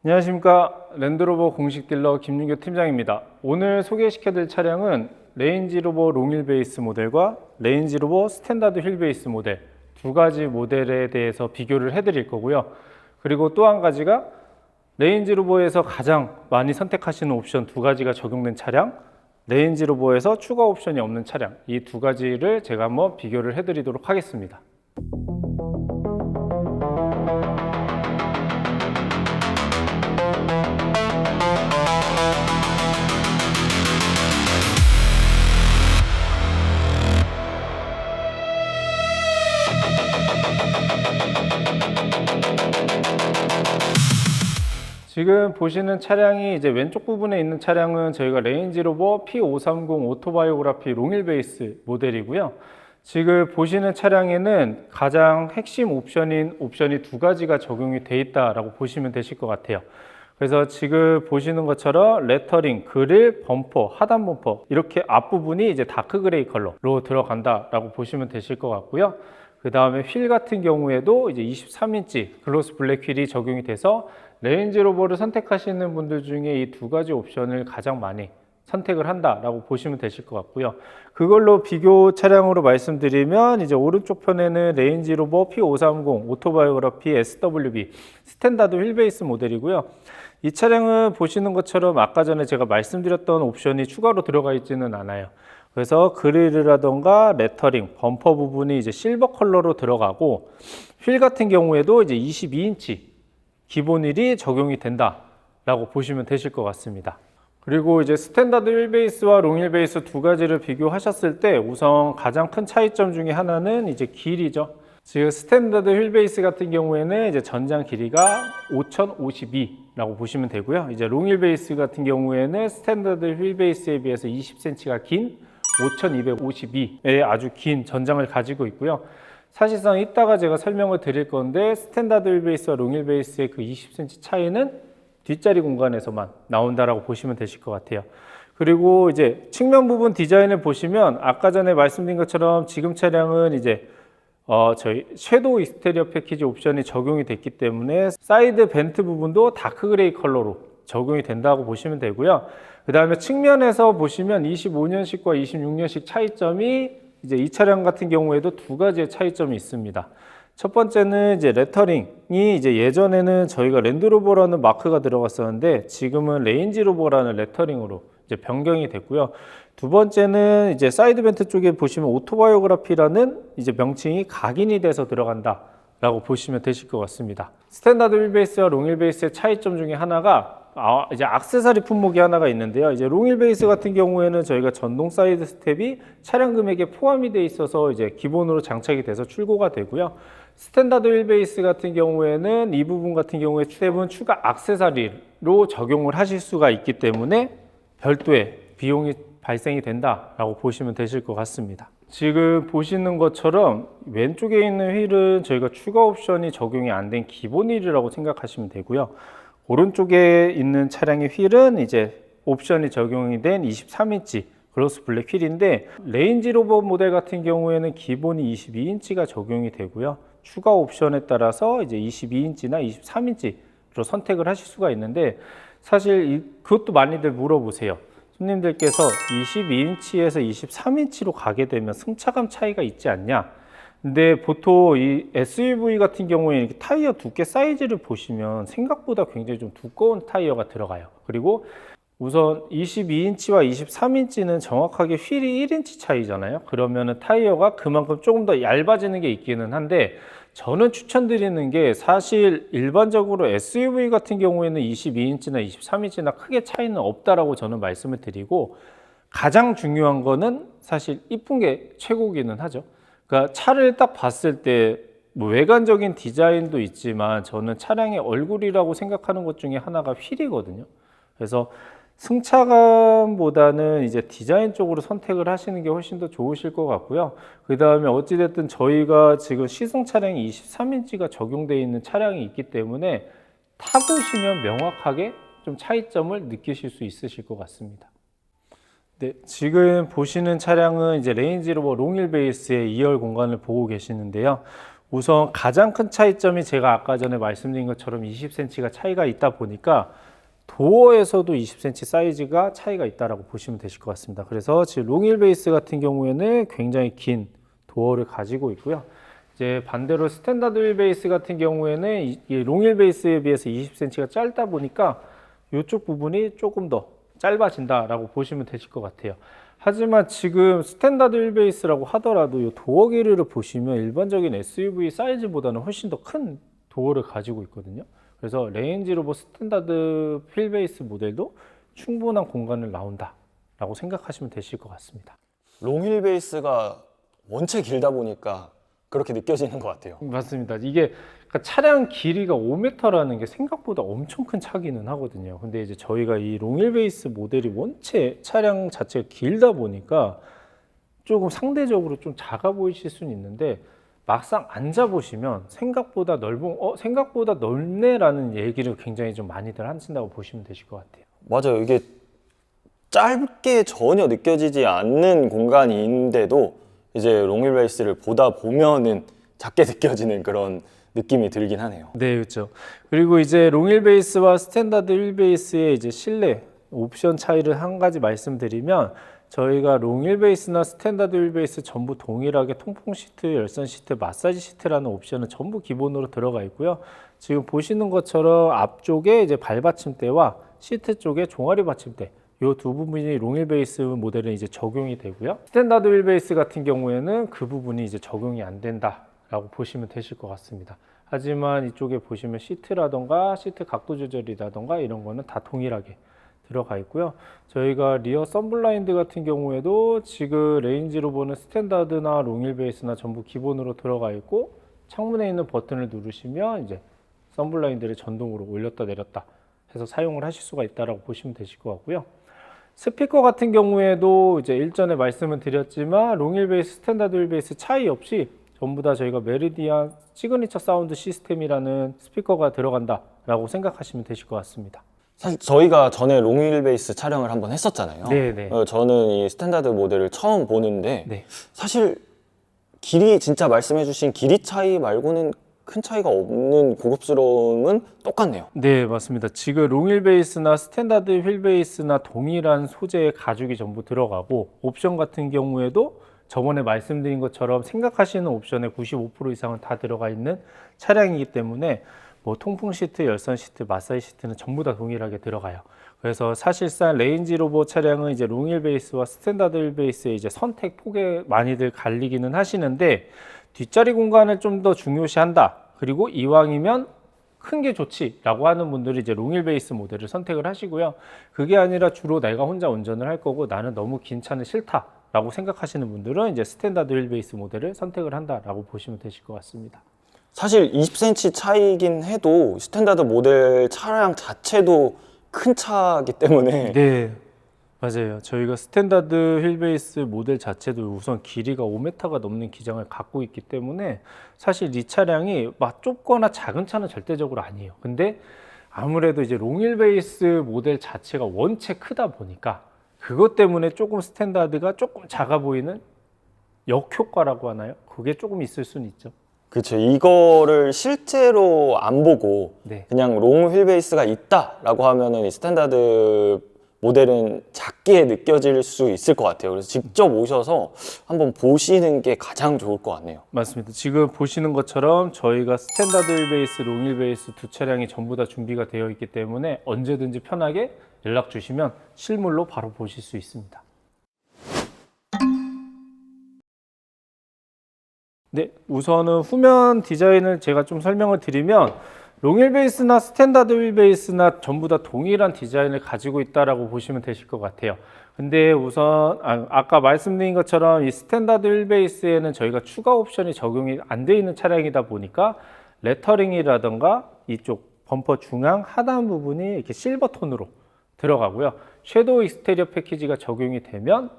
안녕하십니까. 랜드로버 공식 딜러 김윤교 팀장입니다. 오늘 소개시켜드릴 차량은 레인지로버 롱휠베이스 모델과 레인지로버 스탠다드 휠베이스 모델 두 가지 모델에 대해서 비교를 해드릴 거고요. 그리고 또 한 가지가 레인지로버에서 가장 많이 선택하시는 옵션 두 가지가 적용된 차량, 레인지로버에서 추가 옵션이 없는 차량, 이 두 가지를 제가 한번 비교를 해드리도록 하겠습니다. 지금 보시는 차량이 이제 왼쪽 부분에 있는 차량은 저희가 레인지로버 P530 오토바이오그라피 롱휠베이스 모델이고요. 지금 보시는 차량에는 가장 핵심 옵션이 두 가지가 적용이 돼 있다라고 보시면 되실 것 같아요. 그래서 지금 보시는 것처럼 레터링, 그릴, 범퍼, 하단 범퍼 이렇게 앞부분이 이제 다크 그레이 컬러로 들어간다라고 보시면 되실 것 같고요. 그 다음에 휠 같은 경우에도 이제 23인치 글로스 블랙 휠이 적용이 돼서 레인지로버를 선택하시는 분들 중에 이 두 가지 옵션을 가장 많이 선택을 한다라고 보시면 되실 것 같고요. 그걸로 비교 차량으로 말씀드리면 이제 오른쪽 편에는 레인지로버 P530 오토바이오그라피 SWB 스탠다드 휠베이스 모델이고요. 이 차량은 보시는 것처럼 아까 전에 제가 말씀드렸던 옵션이 추가로 들어가 있지는 않아요. 그래서 그릴이라던가 레터링, 범퍼 부분이 이제 실버 컬러로 들어가고 휠 같은 경우에도 이제 22인치 기본 휠이 적용이 된다라고 보시면 되실 것 같습니다. 그리고 이제 스탠다드 휠베이스와 롱 휠베이스 두 가지를 비교하셨을 때 우선 가장 큰 차이점 중에 하나는 이제 길이죠. 지금 스탠다드 휠베이스 같은 경우에는 이제 전장 길이가 5052라고 보시면 되고요. 이제 롱 휠베이스 같은 경우에는 스탠다드 휠베이스에 비해서 20cm가 긴 5252의 아주 긴 전장을 가지고 있고요. 사실상 이따가 제가 설명을 드릴 건데 스탠다드 휠베이스와 롱 휠베이스의 그 20cm 차이는 뒷자리 공간에서만 나온다라고 보시면 되실 것 같아요. 그리고 이제 측면 부분 디자인을 보시면 아까 전에 말씀드린 것처럼 지금 차량은 이제 저희 섀도우 익스테리어 패키지 옵션이 적용이 됐기 때문에 사이드 벤트 부분도 다크 그레이 컬러로 적용이 된다고 보시면 되고요. 그 다음에 측면에서 보시면 25년식과 26년식 차이점이 이제 이 차량 같은 경우에도 두 가지의 차이점이 있습니다. 첫 번째는 이제 레터링이 이제 예전에는 저희가 랜드로버라는 마크가 들어갔었는데 지금은 레인지로버라는 레터링으로 이제 변경이 됐고요. 두 번째는 이제 사이드 벤트 쪽에 보시면 오토바이오그라피라는 이제 명칭이 각인이 돼서 들어간다라고 보시면 되실 것 같습니다. 스탠다드 휠베이스와 롱 휠베이스의 차이점 중에 하나가 이제 액세서리 품목이 하나가 있는데요. 이제 롱 휠베이스 같은 경우에는 저희가 전동 사이드 스텝이 차량 금액에 포함이 돼 있어서 이제 기본으로 장착이 돼서 출고가 되고요. 스탠다드 휠베이스 같은 경우에는 이 부분 같은 경우에 스텝은 추가 액세서리로 적용을 하실 수가 있기 때문에 별도의 비용이 발생이 된다라고 보시면 되실 것 같습니다. 지금 보시는 것처럼 왼쪽에 있는 휠은 저희가 추가 옵션이 적용이 안 된 기본 휠이라고 생각하시면 되고요. 오른쪽에 있는 차량의 휠은 이제 옵션이 적용이 된 23인치 글로스 블랙 휠인데 레인지로버 모델 같은 경우에는 기본이 22인치가 적용이 되고요. 추가 옵션에 따라서 이제 22인치나 23인치로 선택을 하실 수가 있는데 사실 그것도 많이들 물어보세요. 손님들께서 22인치에서 23인치로 가게 되면 승차감 차이가 있지 않냐? 근데 보통 이 SUV 같은 경우에 이렇게 타이어 두께 사이즈를 보시면 생각보다 굉장히 좀 두꺼운 타이어가 들어가요. 그리고 우선 22인치와 23인치는 정확하게 휠이 1인치 차이잖아요. 그러면은 타이어가 그만큼 조금 더 얇아지는 게 있기는 한데 저는 추천드리는 게 사실 일반적으로 SUV 같은 경우에는 22인치나 23인치나 크게 차이는 없다라고 저는 말씀을 드리고 가장 중요한 거는 사실 이쁜 게 최고기는 하죠. 그러니까 차를 딱 봤을 때 뭐 외관적인 디자인도 있지만 저는 차량의 얼굴이라고 생각하는 것 중에 하나가 휠이거든요. 그래서 승차감보다는 이제 디자인 쪽으로 선택을 하시는 게 훨씬 더 좋으실 것 같고요. 그 다음에 어찌됐든 저희가 지금 시승 차량이 23인치가 적용되어 있는 차량이 있기 때문에 타보시면 명확하게 좀 차이점을 느끼실 수 있으실 것 같습니다. 네, 지금 보시는 차량은 이제 레인지로버 롱 휠베이스의 2열 공간을 보고 계시는데요. 우선 가장 큰 차이점이 제가 아까 전에 말씀드린 것처럼 20cm가 차이가 있다 보니까 도어에서도 20cm 사이즈가 차이가 있다라고 보시면 되실 것 같습니다. 그래서 지금 롱힐 베이스 같은 경우에는 굉장히 긴 도어를 가지고 있고요. 이제 반대로 스탠다드 휠 베이스 같은 경우에는 이 롱힐 베이스에 비해서 20cm가 짧다 보니까 이쪽 부분이 조금 더 짧아진다라고 보시면 되실 것 같아요. 하지만 지금 스탠다드 휠 베이스라고 하더라도 이 도어 길이를 보시면 일반적인 SUV 사이즈보다는 훨씬 더 큰 도어를 가지고 있거든요. 그래서 레인지로버 스탠다드 휠 베이스 모델도 충분한 공간을 나온다라고 생각하시면 되실 것 같습니다. 롱힐 베이스가 원체 길다 보니까 그렇게 느껴지는 것 같아요. 맞습니다. 이게 그러니까 차량 길이가 5m라는 게 생각보다 엄청 큰 차기는 하거든요. 근데 이제 저희가 이 롱힐 베이스 모델이 원체 차량 자체가 길다 보니까 조금 상대적으로 좀 작아 보이실 수는 있는데 막상 앉아보시면 생각보다 생각보다 넓네라는 얘기를 굉장히 좀 많이들 하신다고 보시면 되실 것 같아요. 맞아요. 이게 짧게 전혀 느껴지지 않는 공간인데도 이제 롱힐 베이스를 보다 보면은 작게 느껴지는 그런 느낌이 들긴 하네요. 네, 그렇죠. 그리고 이제 롱힐 베이스와 스탠다드 휠 베이스의 이제 실내 옵션 차이를 한 가지 말씀드리면 저희가 롱힐 베이스나 스탠다드 휠 베이스 전부 동일하게 통풍 시트, 열선 시트, 마사지 시트라는 옵션은 전부 기본으로 들어가 있고요. 지금 보시는 것처럼 앞쪽에 이제 발받침대와 시트 쪽에 종아리 받침대 이 두 부분이 롱힐 베이스 모델은 이제 적용이 되고요. 스탠다드 휠 베이스 같은 경우에는 그 부분이 이제 적용이 안 된다라고 보시면 되실 것 같습니다. 하지만 이쪽에 보시면 시트라던가 시트 각도 조절이라던가 이런 거는 다 동일하게 들어가 있고요. 저희가 리어 선블라인드 같은 경우에도 지금 레인지로버는 스탠다드나 롱힐 베이스나 전부 기본으로 들어가 있고 창문에 있는 버튼을 누르시면 이제 선블라인드를 전동으로 올렸다 내렸다 해서 사용을 하실 수가 있다라고 보시면 되실 것 같고요. 스피커 같은 경우에도 이제 일전에 말씀을 드렸지만 롱힐 베이스, 스탠다드 휠 베이스 차이 없이 전부 다 저희가 메리디안 시그니처 사운드 시스템이라는 스피커가 들어간다라고 생각하시면 되실 것 같습니다. 사실 저희가 전에 롱힐 베이스 촬영을 한번 했었잖아요. 네네. 저는 이 스탠다드 모델을 처음 보는데 네. 사실 길이 진짜 말씀해주신 길이 차이 말고는 큰 차이가 없는 고급스러움은 똑같네요. 네, 맞습니다. 지금 롱힐 베이스나 스탠다드 휠 베이스나 동일한 소재의 가죽이 전부 들어가고 옵션 같은 경우에도 저번에 말씀드린 것처럼 생각하시는 옵션의 95% 이상은 다 들어가 있는 차량이기 때문에 뭐 통풍 시트, 열선 시트, 마사지 시트는 전부 다 동일하게 들어가요. 그래서 사실상 레인지로버 차량은 이제 롱힐 베이스와 스탠다드 휠 베이스의 이제 선택 폭에 많이들 갈리기는 하시는데 뒷자리 공간을 좀 더 중요시한다. 그리고 이왕이면 큰 게 좋지라고 하는 분들이 이제 롱힐 베이스 모델을 선택을 하시고요. 그게 아니라 주로 내가 혼자 운전을 할 거고 나는 너무 긴 차는 싫다라고 생각하시는 분들은 이제 스탠다드 휠 베이스 모델을 선택을 한다라고 보시면 되실 것 같습니다. 사실 20cm 차이긴 해도 스탠다드 모델 차량 자체도 큰 차기 때문에 네, 맞아요. 저희가 스탠다드 휠 베이스 모델 자체도 우선 길이가 5m가 넘는 기장을 갖고 있기 때문에 사실 이 차량이 막 좁거나 작은 차는 절대적으로 아니에요. 근데 아무래도 이제 롱힐 베이스 모델 자체가 원체 크다 보니까 그것 때문에 조금 스탠다드가 조금 작아 보이는 역효과라고 하나요? 그게 조금 있을 수는 있죠. 그렇죠. 이거를 실제로 안 보고 네. 그냥 롱 휠베이스가 있다라고 하면은 이 스탠다드 모델은 작게 느껴질 수 있을 것 같아요. 그래서 직접 오셔서 한번 보시는 게 가장 좋을 것 같네요. 맞습니다. 지금 보시는 것처럼 저희가 스탠다드 휠 베이스, 롱힐 베이스 두 차량이 전부 다 준비가 되어 있기 때문에 언제든지 편하게 연락 주시면 실물로 바로 보실 수 있습니다. 네, 우선은 후면 디자인을 제가 좀 설명을 드리면 롱힐 베이스나 스탠다드 휠 베이스나 전부 다 동일한 디자인을 가지고 있다라고 보시면 되실 것 같아요. 근데 우선 아까 말씀드린 것처럼 이 스탠다드 휠 베이스에는 저희가 추가 옵션이 적용이 안 돼 있는 차량이다 보니까 레터링이라던가 이쪽 범퍼 중앙 하단 부분이 이렇게 실버 톤으로 들어가고요. 섀도우 익스테리어 패키지가 적용이 되면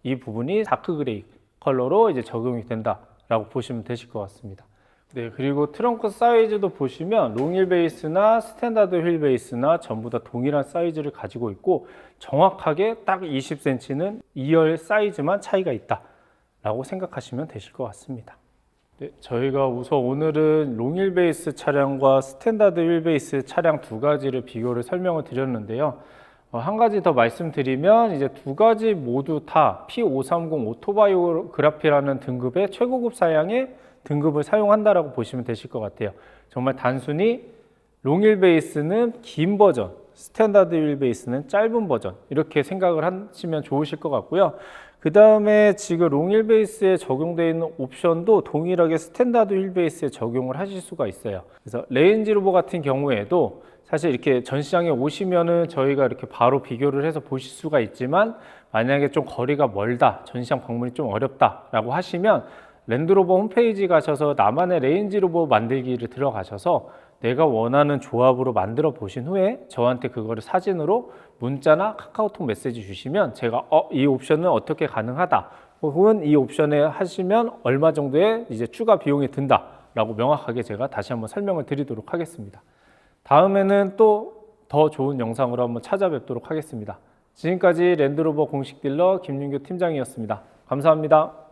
이 부분이 다크 그레이 컬러로 이제 적용이 된다라고 보시면 되실 것 같습니다. 네, 그리고 트렁크 사이즈도 보시면 롱힐 베이스나 스탠다드 휠 베이스나 전부 다 동일한 사이즈를 가지고 있고 정확하게 딱 20cm는 2열 사이즈만 차이가 있다라고 생각하시면 되실 것 같습니다. 네, 저희가 우선 오늘은 롱휠 베이스 차량과 스탠다드 휠 베이스 차량 두 가지를 비교를 설명을 드렸는데요. 한 가지 더 말씀드리면 이제 두 가지 모두 다 P530 오토바이오그라피라는 등급의 최고급 사양의 등급을 사용한다라고 보시면 되실 것 같아요. 정말 단순히 롱휠 베이스는 긴 버전, 스탠다드 휠 베이스는 짧은 버전 이렇게 생각을 하시면 좋으실 것 같고요. 그 다음에 지금 롱휠 베이스에 적용되어 있는 옵션도 동일하게 스탠다드 휠 베이스에 적용을 하실 수가 있어요. 그래서 레인지로버 같은 경우에도 사실 이렇게 전시장에 오시면은 저희가 이렇게 바로 비교를 해서 보실 수가 있지만 만약에 좀 거리가 멀다, 전시장 방문이 좀 어렵다라고 하시면 랜드로버 홈페이지 가셔서 나만의 레인지로버 만들기를 들어가셔서 내가 원하는 조합으로 만들어 보신 후에 저한테 그거를 사진으로 문자나 카카오톡 메시지 주시면 제가 이 옵션은 어떻게 가능하다 혹은 이 옵션에 하시면 얼마 정도의 이제 추가 비용이 든다 라고 명확하게 제가 다시 한번 설명을 드리도록 하겠습니다. 다음에는 또 더 좋은 영상으로 한번 찾아뵙도록 하겠습니다. 지금까지 랜드로버 공식 딜러 김윤규 팀장이었습니다. 감사합니다.